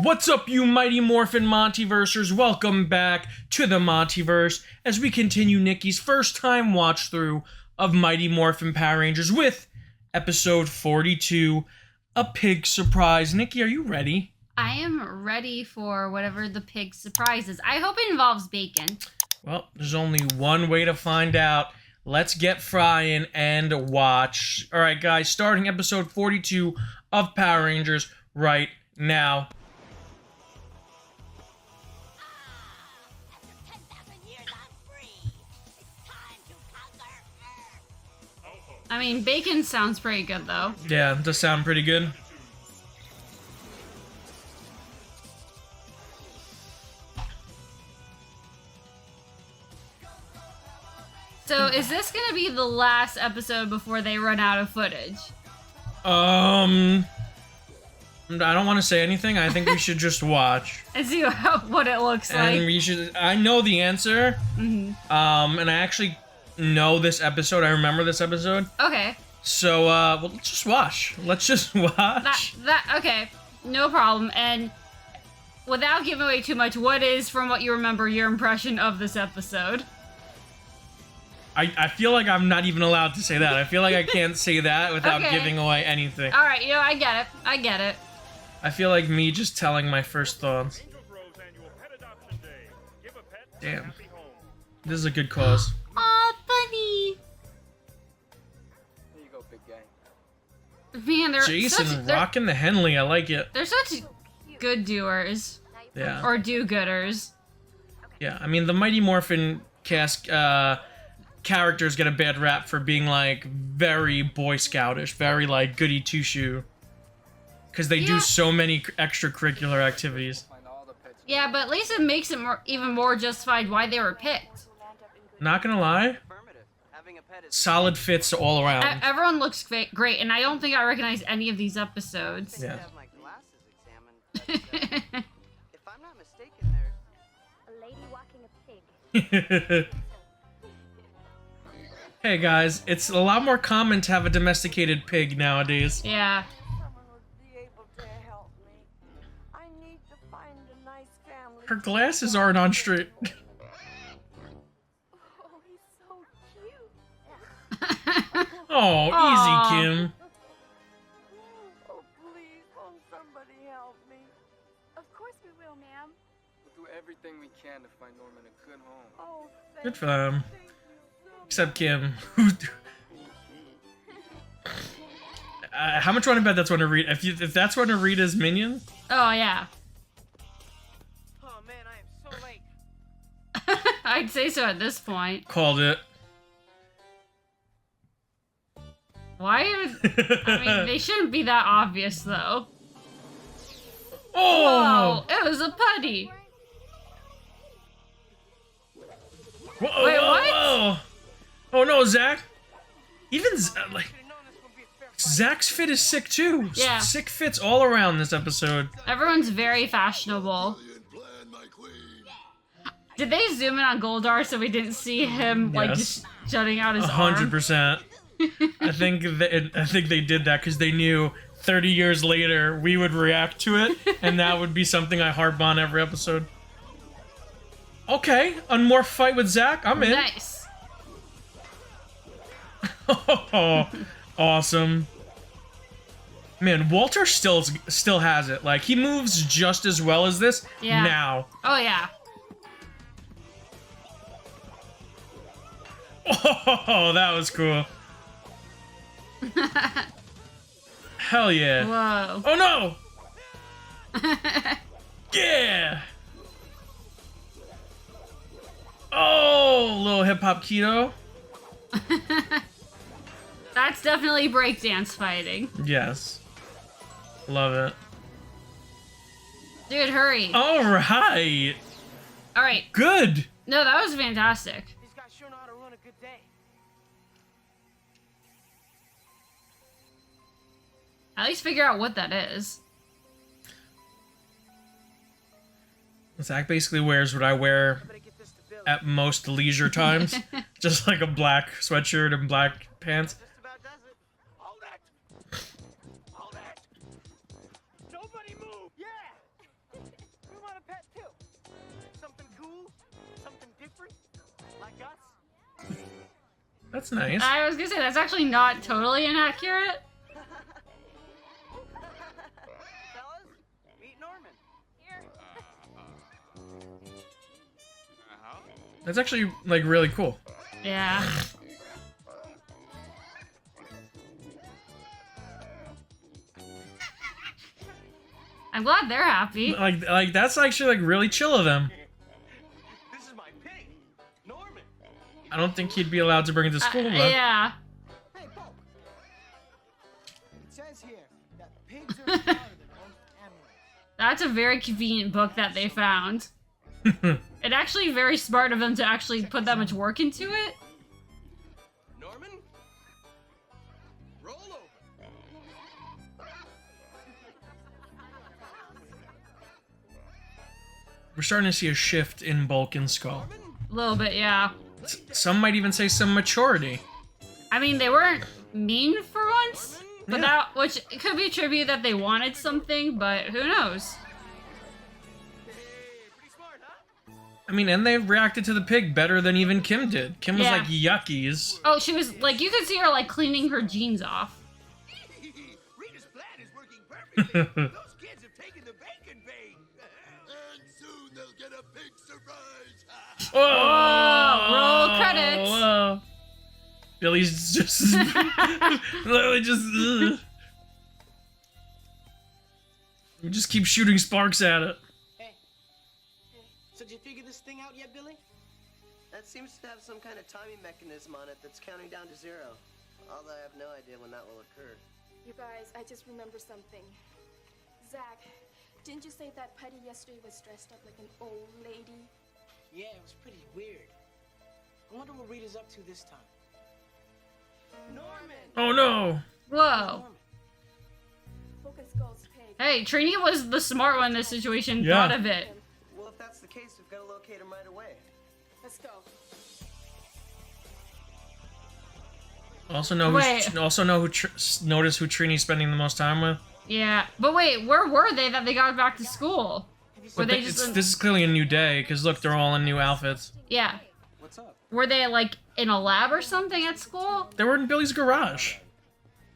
What's up, you Mighty Morphin MontyVersers? Welcome back to the MontyVerse as we continue Nicki's first time watch through of Mighty Morphin Power Rangers with episode 42, A Pig Surprise. Nicki, are you ready? I am ready for whatever the pig surprise is. I hope it involves bacon. Well, there's only one way to find out. Let's get frying and watch. Alright guys, starting episode 42 of Power Rangers right now. I mean, bacon sounds pretty good, though. Yeah, it does sound pretty good. So, is this gonna be the last episode before they run out of footage? I don't want to say anything. I think we should just watch. And see what it looks like. And we should... I know the answer. Mm-hmm. And I actually know this episode. I remember this episode. Okay. So, well, let's just watch. Let's just watch. Okay. No problem. And without giving away too much, what is, from what you remember, your impression of this episode? I feel like I'm not even allowed to say that. I feel like I can't say that without giving away anything. Alright, you know, I get it. I get it. I feel like me just telling my first thoughts. Damn. This is a good cause. Aw, Putty! There you go, big guy. Man, they're Jason rocking the Henley. I like it. They're such good doers. Yeah. Or do-gooders. Yeah, I mean, the Mighty Morphin cast characters get a bad rap for being, like, very Boy Scoutish, very, like, goody two-shoe. Because they do so many extracurricular activities. Yeah, but at least it makes it even more justified why they were picked. Not gonna lie, solid fits all around. Everyone looks great, and I don't think I recognize any of these episodes. Yeah. If I'm not mistaken, there's a lady walking a pig. Hey guys, it's a lot more common to have a domesticated pig nowadays. Yeah. Someone will be able to help me. I need to find a nice family. Her glasses aren't on straight. Oh, he's so cute. Oh, Aw. easy, Kim. Oh, please, won't somebody help me? Of course we will, ma'am. we'll do everything we can to find Norman a good home. Oh, thank Good for them. you so Except Kim. How much want to bet that's one of Rita? If that's one of Rita's minions? Oh, yeah. Oh man, I am so late. I'd say so at this point. Called it. Why would... I mean, they shouldn't be that obvious, though. Oh! Whoa, it was a putty. Whoa, Wait, whoa, what? whoa. Oh no, Zach. Even like Zach's fit is sick too. Yeah. Sick fits all around this episode. Everyone's very fashionable. Did they zoom in on Goldar so we didn't see him, like, Yes. just jutting out his arm? 100%. I think they did that because they knew 30 years later we would react to it, and that would be something I harp on every episode. Okay, one more fight with Zach. I'm in. Nice. Oh, awesome. Man, Walter still has it. Like, he moves just as well as this now. Oh, yeah. Oh, that was cool. Hell yeah. Whoa. Oh no! Yeah! Oh, little hip hop keto. That's definitely breakdance fighting. Yes. Love it. Dude, hurry. Alright. Alright. Good. No, that was fantastic. These guys sure know how to run a good day. At least figure out what that is. Zach basically wears what I wear at most leisure times. Just like a black sweatshirt and black pants. Just about does it. Hold it. Hold it. Nobody move. Yeah. different? Like us? That's nice. I was gonna say, that's actually not totally inaccurate. Fellas, meet Norman. Here. That's actually, like, really cool. Yeah. I'm glad they're happy. Like that's actually, like, really chill of them. This is my pig, Norman. I don't think he'd be allowed to bring it to school, though. Yeah. Hey, Pope. It says here that pigs are smarter than most animals. That's a very convenient book that they found. It actually very smart of them to actually put that much work into it. Norman? Roll over. We're starting to see a shift in Bulk and Skull. A little bit, yeah. Some might even say some maturity. I mean, they weren't mean for once, but Yeah. that, which it could be a tribute that they wanted something, but who knows? Hey, pretty smart, huh? I mean, and they reacted to the pig better than even Kim did. Kim was Yeah. like, yuckies. Oh, she was, like, you could see her, like, cleaning her jeans off. Rita's plan is working perfectly. Those kids have taken the bacon bait. And soon they'll get a big surprise. roll credits. Whoa. Billy's just literally just. We just keep shooting sparks at it. Hey, so did you figure this thing out yet, Billy? That seems to have some kind of timing mechanism on it that's counting down to 0. Although I have no idea when that will occur. You guys, I just remembered something. Zach, didn't you say that Putty yesterday was dressed up like an old lady? Yeah, it was pretty weird. I wonder what Rita's up to this time. Norman. Oh no! Whoa. Norman. Focus Skull's pig. Hey, Trini was the smart one in this situation, Yeah. thought of it. Well, if that's the case, we've got to locate him right away. Let's go. Also know Wait. notice who Trini's spending the most time with. Yeah, but wait, where were they that they got back to school? Were But they just this is clearly a new day because look, they're all in new outfits. yeah? What's up? Were they like in a lab or something at school? They were in Billy's garage.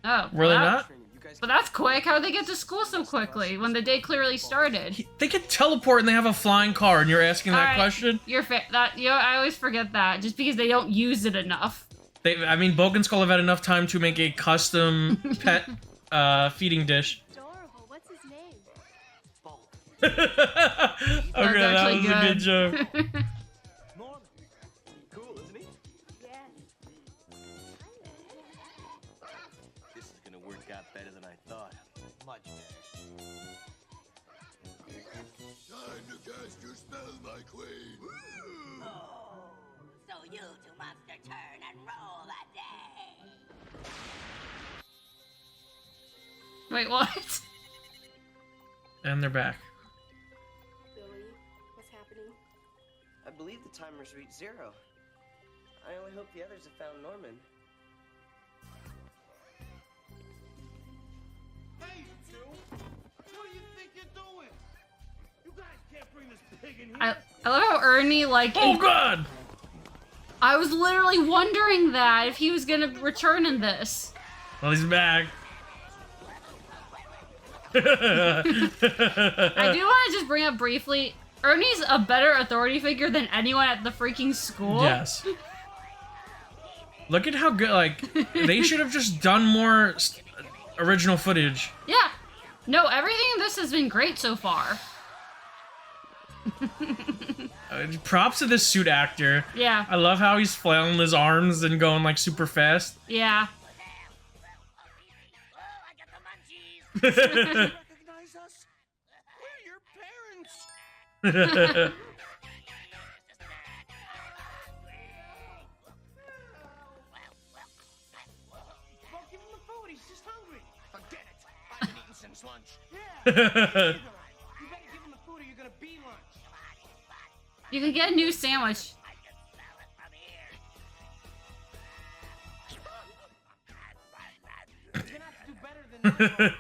Oh, Were they well, not? You guys But that's quick. How'd they get to school so quickly when the day clearly started? They could teleport and they have a flying car, and you're asking that Alright, question? You're that I always forget that just because they don't use it enough. I mean, Bulk and Skull have had enough time to make a custom pet feeding dish. Adorable. What's his name? Okay, that actually was a good joke. Norman. Cool, isn't he? Yes. This is gonna work out better than I thought. Much better. Time to cast your spell, my queen. So you two monster turn and roll that day. Wait, what? And they're back. Billy, what's happening? I believe the timer's reached 0. I only hope the others have found Norman. Hey, you two. What do you think you're doing? You guys can't bring this pig in here. I love how Ernie like. Oh god! I was literally wondering that if he was gonna return in this. Well, he's back. I do want to just bring up briefly. Ernie's a better authority figure than anyone at the freaking school. Yes. Look at how good, like, they should have just done more original footage. Yeah. No, everything in this has been great so far. Props to this suit actor. Yeah. I love how he's flailing his arms and going, like, super fast. Yeah. Oh, I got the munchies. Recognize us? We're your parents. Well, give him the food. He's just hungry. Forget it. I've been eating since lunch. Yeah. You better give him the food or you're gonna be lunch. You can get a new sandwich. You're gonna have to do better than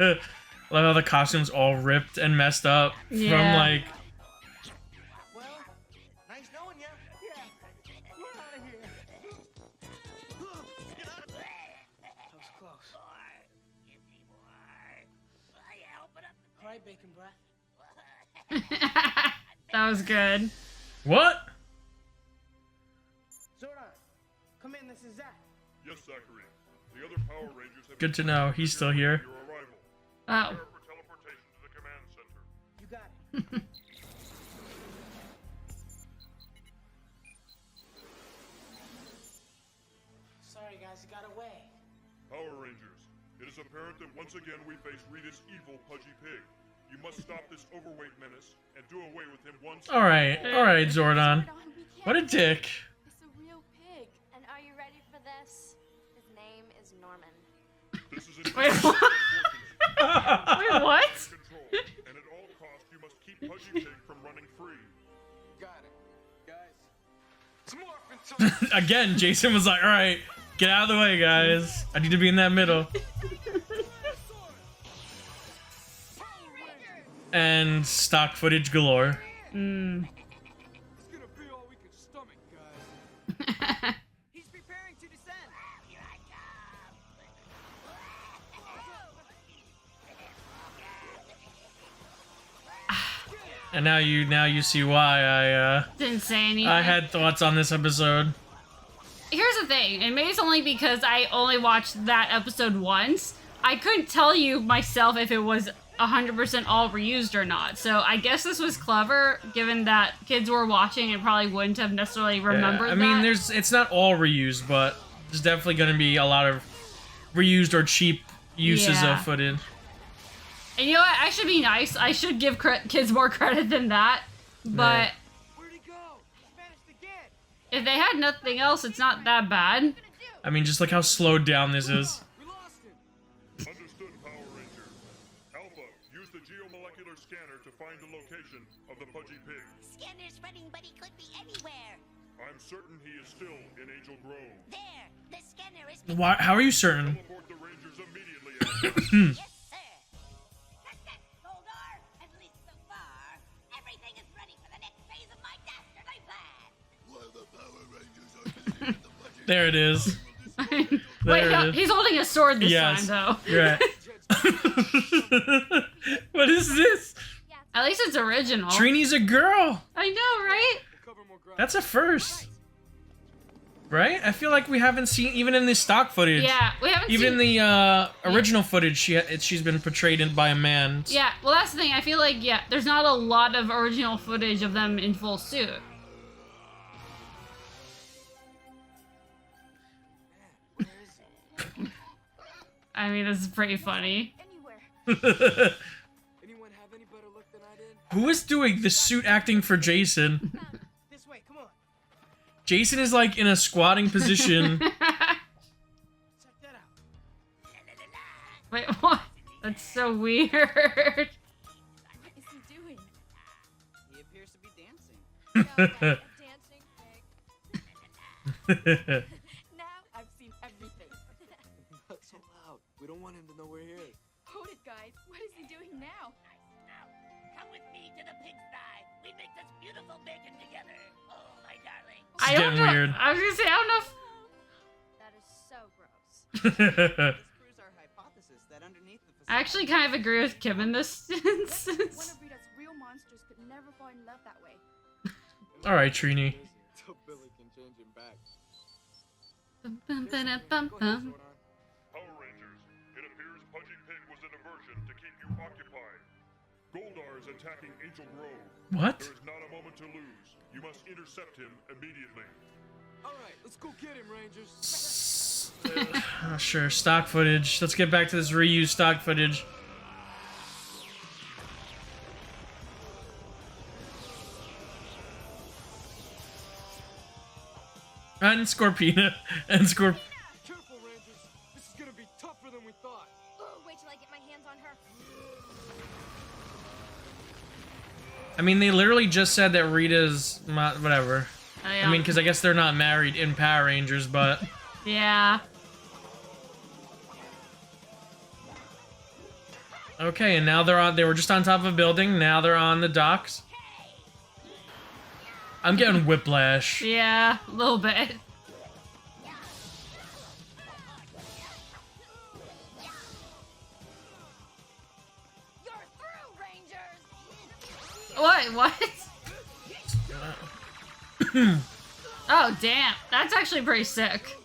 that. Love how the costume's all ripped and messed up from, Yeah. like, Well, nice knowing you. Yeah. right, bacon breath. That was good. What? Zordon, come in. This is Zach. Yes, Zachary. The other Power Rangers have Good to know. He's still here. your arrival. Oh. Prepare for teleportation to the command center. You got it. Sorry, guys, it got away. Power Rangers, it is apparent that once again we face Rita's evil Pudgy Pig. You must stop this overweight menace and do away with him once. All right, Zordon. we can't What a do dick. it. It's a real pig. And are you ready for this? His name is Norman. This is Wait, what? Wait, what? control, and at all costs you must keep Pudgy Pig from running free. Got it. Guys, it's morphin' time. Again, Jason was like, all right, get out of the way, guys. I need to be in that middle. And stock footage galore. Mm. It's gonna be all we can stomach, guys. He's preparing to descend. Here I come. And now you see why Didn't say anything. I had thoughts on this episode. Here's the thing, and maybe it's only because I only watched that episode once. I couldn't tell you myself if it was 100% all reused or not. So I guess this was clever, given that kids were watching and probably wouldn't have necessarily remembered I mean, that. it's not all reused, but there's definitely going to be a lot of reused or cheap uses Yeah. of footage. And you know what? I should be nice. I should give kids more credit than that. But Where'd he go? He's vanished again. if they had nothing else, it's not that bad. I mean, just look how slowed down this is. We lost him. Understood, Power Ranger. Alpha, use the geomolecular scanner to find the location of the Pudgy Pig. Scanner's running, but he could be anywhere. I'm certain he is still in Angel Grove. There, the scanner is. Why? How are you certain? Teleport the Rangers immediately. Alpha. Yes, sir. That's Goldar. At least so far, everything is ready for the next phase of my dastardly plan. While the Power Rangers are busy at the budget, There it is. Wait, There it is. he's holding a sword this Yes. time, though. You're right. What is this? At least it's original. Trini's a girl. I know, right? We'll cover more ground. That's a first. Right? I feel like we haven't seen, even in the stock footage. Yeah, we haven't Even seen... in the original footage, she's been portrayed by a man. Yeah, well, that's the thing. I feel like, yeah, there's not a lot of original footage of them in full suit. Where is he? I mean, this is pretty funny. Anywhere. Anyone have any better look than I did? Who is doing the suit acting for Jason? This way, come on. Jason is like in a squatting position. Check that out. Wait, what? That's so weird. What is he doing? He appears to be dancing. Dancing pig. Now I've seen everything. Not so loud. We don't want him to know we're here. Hold it, guys. What is he doing now? Come with me to the pigsty. We make this beautiful bacon together. Oh, my darling. It's I don't getting know. weird. I was gonna say, I don't know if... That is so gross. Disproves our hypothesis that underneath the I actually kind of agree with Kim in this One instance. of Rita's real monsters could never fall in love that way. All right, Trini. till Billy can change him back. Bum, bum, ba-da, bum, Go ahead, bum. Zordon. Power Rangers, it appears Pudgy Pig was a diversion to keep you occupied. Goldar is attacking Angel Grove. What? There is not a moment to lose. You must intercept him immediately. All right, let's go get him, Rangers. Sure, stock footage. Let's get back to this reused stock footage. And Scorpina. And Scorp. Careful, Rangers. This is gonna be tougher than we thought. Ooh, wait till I get my hands on her. I mean, they literally just said that Rita's whatever. I mean, because I guess they're not married in Power Rangers, but Yeah. okay. And now they're on. They were just on top of a building. Now they're on the docks. I'm getting whiplash. Yeah, a little bit. You're through, What? Oh, damn. That's actually pretty sick.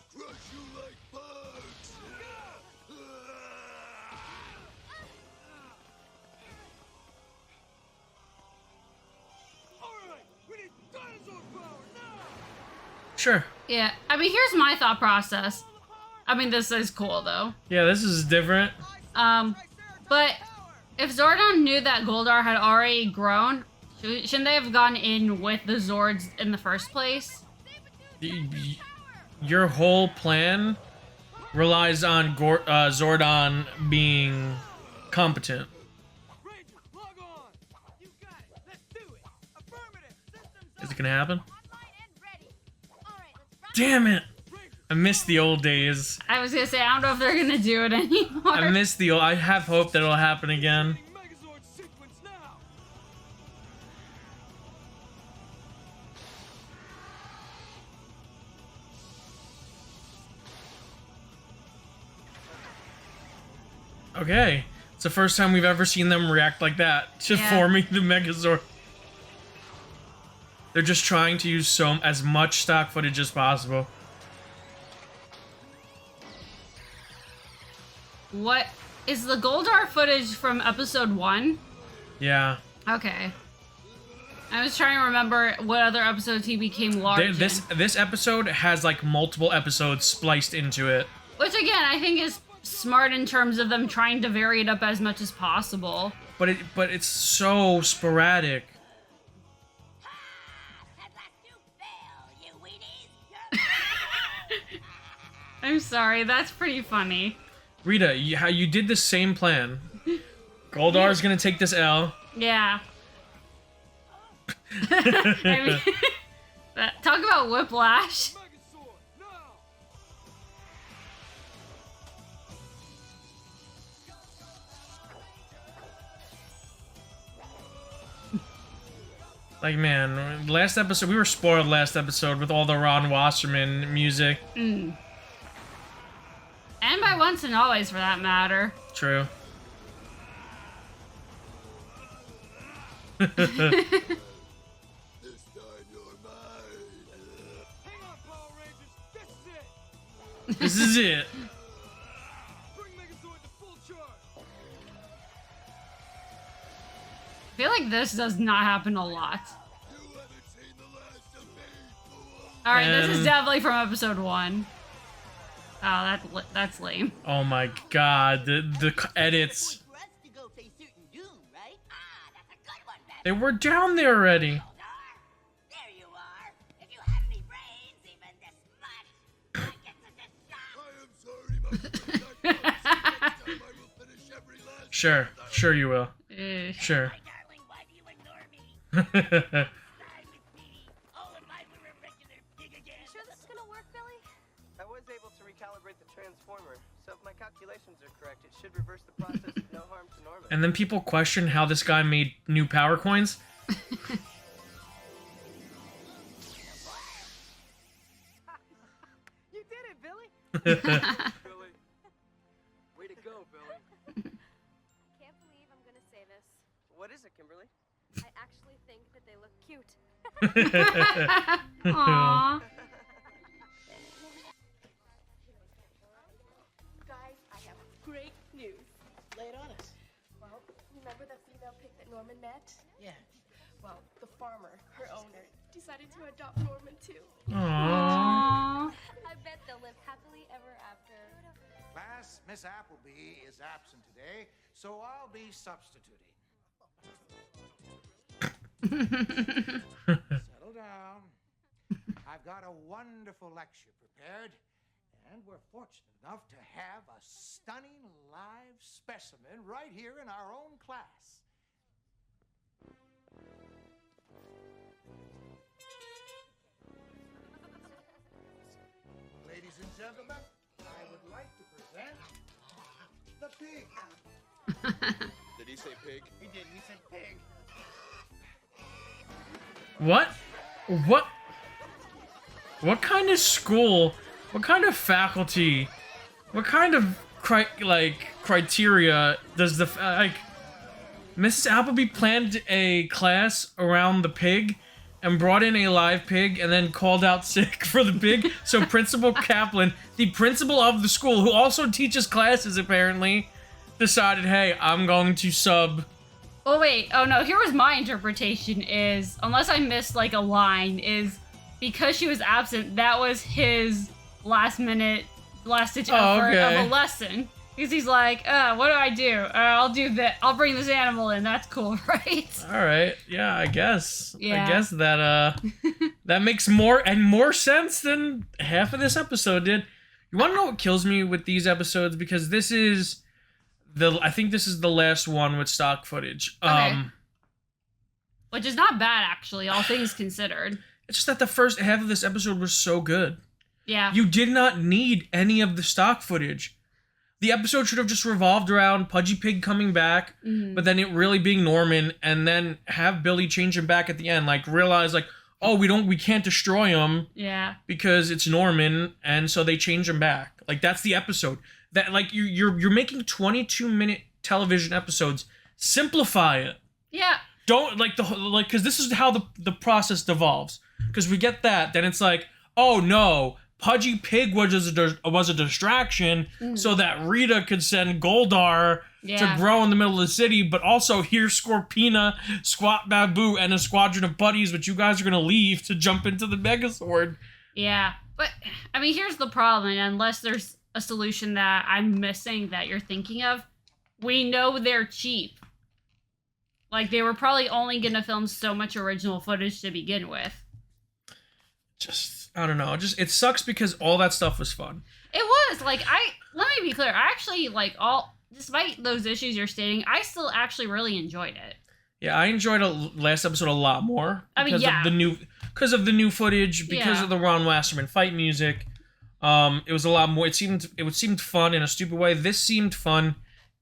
Sure. Yeah, I mean, here's my thought process. I mean, this is cool, though. Yeah, this is different. But if Zordon knew that Goldar had already grown, shouldn't they have gone in with the Zords in the first place? Your whole plan relies on Zordon being competent. Is it gonna happen? Damn it! I miss the old days. I was gonna say, I don't know if they're gonna do it anymore. I miss the old. I have hope that it'll happen again. Okay. It's the first time we've ever seen them react like that to forming the Megazord. They're just trying to use as much stock footage as possible. What is the Goldar footage from episode 1? Yeah. Okay. I was trying to remember what other episodes he became large This episode has like multiple episodes spliced into it. Which again, I think is smart in terms of them trying to vary it up as much as possible. But it's so sporadic. I'm sorry, that's pretty funny. Rita, you did the same plan. Goldar's gonna take this L. Yeah. I mean, talk about whiplash. Like, man, last episode, we were spoiled last episode with all the Ron Wasserman music. Mm. And by Once and Always, for that matter. True. This is it. I feel like this does not happen a lot. Alright, this is definitely from episode 1. Oh, that's lame. Oh my god, the edits. They were down there already. Sure you will. Sure. Sure this is gonna work, Billy? I was able to recalibrate the transformer, so if my calculations are correct, it should reverse the process with no harm to Norman. And then people question how this guy made new power coins. You did it, Billy! Billy. Way to go, Billy. Can't believe I'm gonna say this. What is it, Kimberly? I actually think that they look cute. Aww. Guys, I have great news. Lay it on us. Well, remember the female pig that Norman met? Yeah. Well, the farmer, her owner, decided to adopt Norman too. Aww. I bet they'll live happily ever after. Class, Miss Appleby is absent today, so I'll be substituting. Settle down. I've got a wonderful lecture prepared, and we're fortunate enough to have a stunning live specimen right here in our own class. Ladies and gentlemen, I would like to present the pig. Did he say pig? He did. He said pig. What? What kind of school? What kind of faculty? What kind of criteria does Mrs. Appleby planned a class around the pig and brought in a live pig and then called out sick for the pig. So Principal Kaplan, the principal of the school, who also teaches classes apparently, decided, hey, I'm going to sub. Oh, wait. Oh, no. Here was my interpretation is, unless I missed, like, a line, is because she was absent, that was his last-ditch effort of a lesson. Because he's like, what do I do? I'll do that. I'll bring this animal in. That's cool, right? All right. Yeah, I guess. Yeah. I guess that that makes more sense than half of this episode did. You want to know what kills me with these episodes? Because I think this is the last one with stock footage. Okay. Which is not bad, actually, all things considered. It's just that the first half of this episode was so good. Yeah. You did not need any of the stock footage. The episode should have just revolved around Pudgy Pig coming back, but then it really being Norman, and then have Billy change him back at the end. Like, realize, like, oh, we can't destroy him. Yeah. Because it's Norman, and so they change him back. Like, that's the episode. That, like, you're making 22-minute television episodes. Simplify it. Yeah. Don't, because this is how the process devolves. Because we get that, then it's like, oh, no, Pudgy Pig was a distraction so that Rita could send Goldar to grow in the middle of the city, but also here's Scorpina, Squat Babu, and a squadron of buddies, which you guys are going to leave to jump into the Megazord. Yeah, but, I mean, here's the problem, unless there's a solution that I'm missing that you're thinking of, we know they're cheap. Like, they were probably only going to film so much original footage to begin with. I don't know. It sucks because all that stuff was fun. It was. Like, let me be clear. I actually, despite those issues you're stating, I still actually really enjoyed it. Yeah, I enjoyed last episode a lot more. Because of the new footage, because of the Ron Wasserman fight music. It was a lot more. It seemed fun in a stupid way. This seemed fun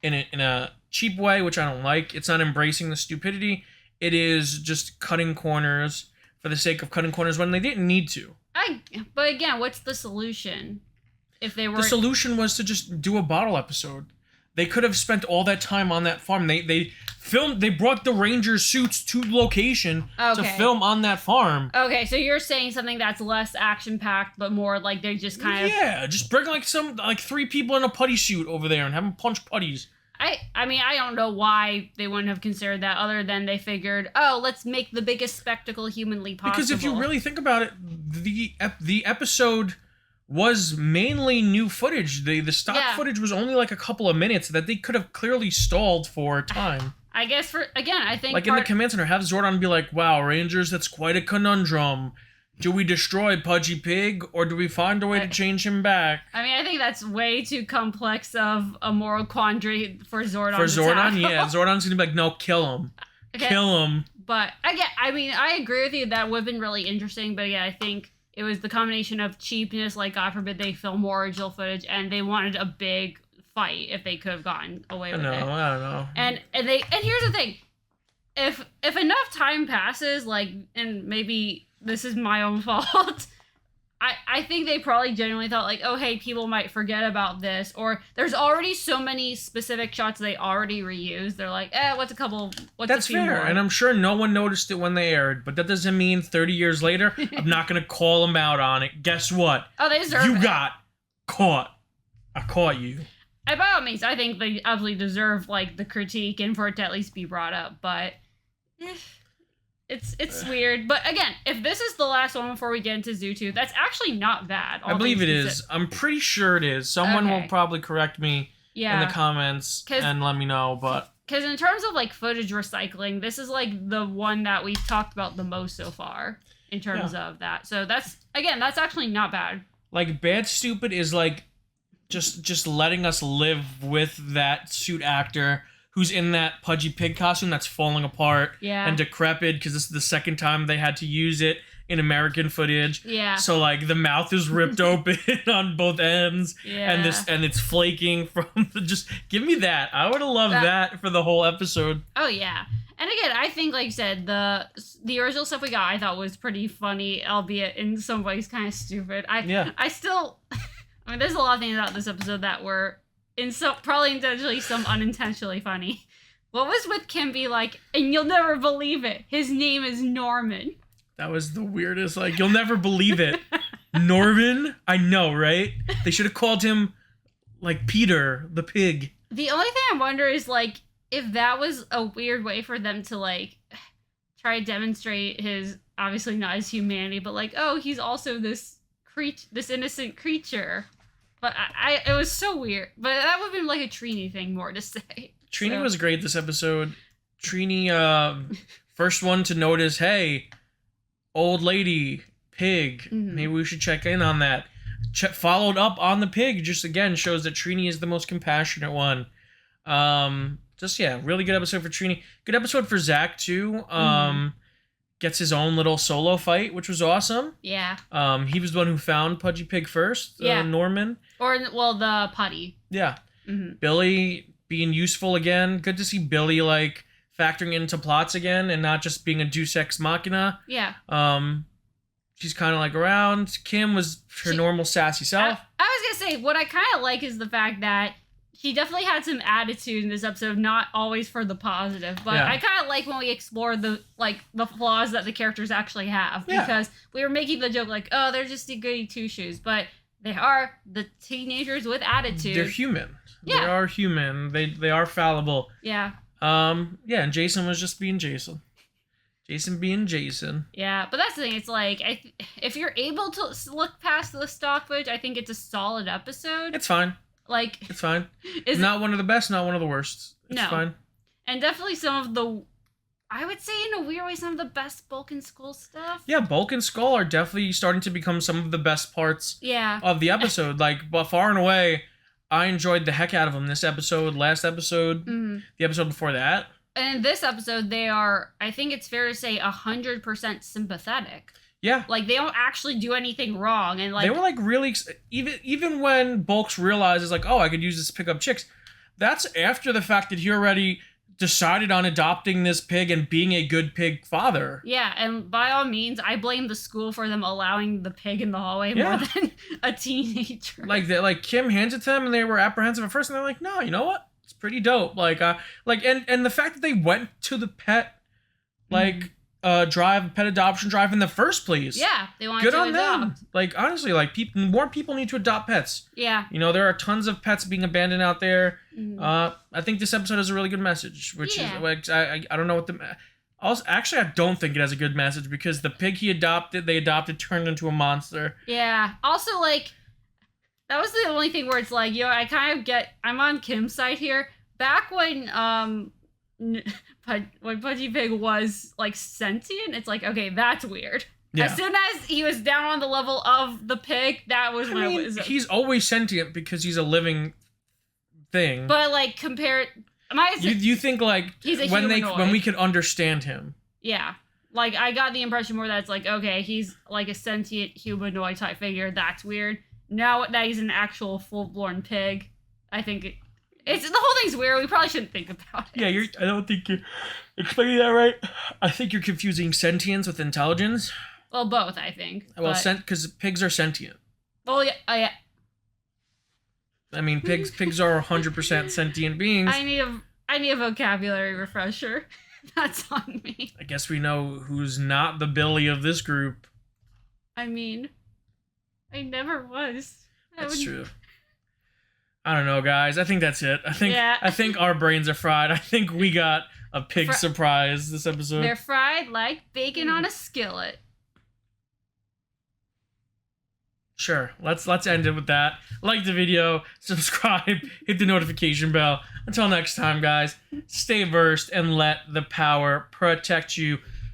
in a cheap way, which I don't like. It's not embracing the stupidity. It is just cutting corners for the sake of cutting corners when they didn't need to. But again, what's the solution? If they were... The solution was to just do a bottle episode. They could have spent all that time on that farm. They brought the Ranger suits to location to film on that farm. Okay, so you're saying something that's less action-packed, but more like they just kind of... Yeah, just bring like 3 people in a putty suit over there and have them punch putties. I mean, I don't know why they wouldn't have considered that other than they figured, oh, let's make the biggest spectacle humanly possible. Because if you really think about it, the episode was mainly new footage. The stock footage was only like a couple of minutes that they could have clearly stalled for time. I guess I think... Like in the command center, have Zordon be like, wow, Rangers, that's quite a conundrum. Do we destroy Pudgy Pig, or do we find a way to change him back? I mean, I think that's way too complex of a moral quandary for Zordon. For Zordon, yeah. Zordon's gonna be like, no, kill him. Okay. Kill him. But, again, I mean, I agree with you. That would have been really interesting. But, yeah, I think it was the combination of cheapness, like, God forbid they film more original footage, and they wanted a big fight if they could have gotten away with it. I don't know. And here's the thing. If enough time passes, like, and maybe... this is my own fault. I think they probably genuinely thought like, oh, hey, people might forget about this. Or there's already so many specific shots they already reused. They're like, what's That's fair. More? And I'm sure no one noticed it when they aired. But that doesn't mean 30 years later, I'm not going to call them out on it. Guess what? Oh, they deserve it. You got caught. I caught you. And by all means, I think they absolutely deserve like the critique and for it to at least be brought up. But... It's weird, but again, if this is the last one before we get into Zoo 2, that's actually not bad. I believe it is. I'm pretty sure it is. Someone will probably correct me in the comments and let me know, but... Because in terms of, like, footage recycling, this is, like, the one that we've talked about the most so far in terms of that. So that's actually not bad. Like, Bad Stupid is, like, just letting us live with that suit actor who's in that Pudgy Pig costume that's falling apart and decrepit because this is the second time they had to use it in American footage. Yeah. So like the mouth is ripped open on both ends and it's flaking from just give me that. I would have loved that for the whole episode. Oh yeah. And again, I think like you said, the original stuff we got I thought was pretty funny, albeit in some ways kind of stupid. I mean there's a lot of things about this episode that were probably intentionally, some unintentionally funny. What was with Kim be like, and you'll never believe it, his name is Norman. That was the weirdest, like, you'll never believe it. Norman? I know, right? They should have called him, like, Peter, the pig. The only thing I wonder is, like, if that was a weird way for them to, like, try to demonstrate his, obviously not his humanity, but, like, oh, he's also this innocent creature. But it was so weird. But that would have been, like, a Trini thing more to say. Trini was great this episode. Trini, first one to notice, hey, old lady, pig, maybe we should check in on that. Followed up on the pig, just again shows that Trini is the most compassionate one. Really good episode for Trini. Good episode for Zach too. Gets his own little solo fight, which was awesome. Yeah. He was the one who found Pudgy Pig first. Norman. The Putty. Yeah. Billy being useful again. Good to see Billy like factoring into plots again and not just being a deus ex machina. Yeah. She's kind of like around. Kim was her normal sassy self. I was going to say, what I kind of like is the fact that she definitely had some attitude in this episode, not always for the positive, but I kind of like when we explore the flaws that the characters actually have, because we were making the joke like, oh, they're just the goody two-shoes, but they are the teenagers with attitude. They're human. Yeah. They are human. They are fallible. Yeah. And Jason was just being Jason. Jason being Jason. Yeah, but that's the thing. It's like, if you're able to look past the stock footage, I think it's a solid episode. It's fine. Like, it's fine. It's not one of the best, not one of the worst. It's fine. And definitely some of the, I would say in a weird way, some of the best Bulk and Skull stuff. Yeah, Bulk and Skull are definitely starting to become some of the best parts of the episode. But far and away, I enjoyed the heck out of them this episode, last episode, the episode before that. And in this episode, they are, I think it's fair to say, 100% sympathetic. Yeah. Like, they don't actually do anything wrong. And like, they were like really, even when Bulks realizes like, oh, I could use this to pick up chicks, that's after the fact that he already decided on adopting this pig and being a good pig father. Yeah, and by all means, I blame the school for them allowing the pig in the hallway more than a teenager. Like Kim hands it to them and they were apprehensive at first and they're like, no, you know what? It's pretty dope. And the fact that they went to the pet, pet adoption drive in the first place. Yeah, they wanted to adopt. Good on them. Like, honestly, like, more people need to adopt pets. Yeah. You know, there are tons of pets being abandoned out there. I think this episode has a really good message, which is, like, I don't know what the... Also, actually, I don't think it has a good message because the pig they adopted turned into a monster. Yeah. Also, like, that was the only thing where it's like, I kind of I'm on Kim's side here. Back when Pudgy Pig was like sentient, it's like, okay, that's weird. Yeah. As soon as he was down on the level of the pig, that was when it was. He's always sentient because he's a living thing. But like compared, you think like he's a when we could understand him? Yeah, like I got the impression more that it's like, okay, he's like a sentient humanoid type figure. That's weird. Now that he's an actual full-blown pig, I think the whole thing's weird. We probably shouldn't think about it. Yeah, I don't think you're explaining that right. I think you're confusing sentience with intelligence. Well, both, I think. Well, because pigs are sentient. Well, yeah. I mean, pigs are 100% sentient beings. I need a vocabulary refresher. That's on me. I guess we know who's not the Billy of this group. I mean, I never was. That's true. I don't know, guys. I think that's it. I think our brains are fried. I think we got a pig surprise this episode. They're fried like bacon on a skillet. Sure. Let's end it with that. Like the video, subscribe, hit the notification bell. Until next time, guys, stay versed and let the power protect you.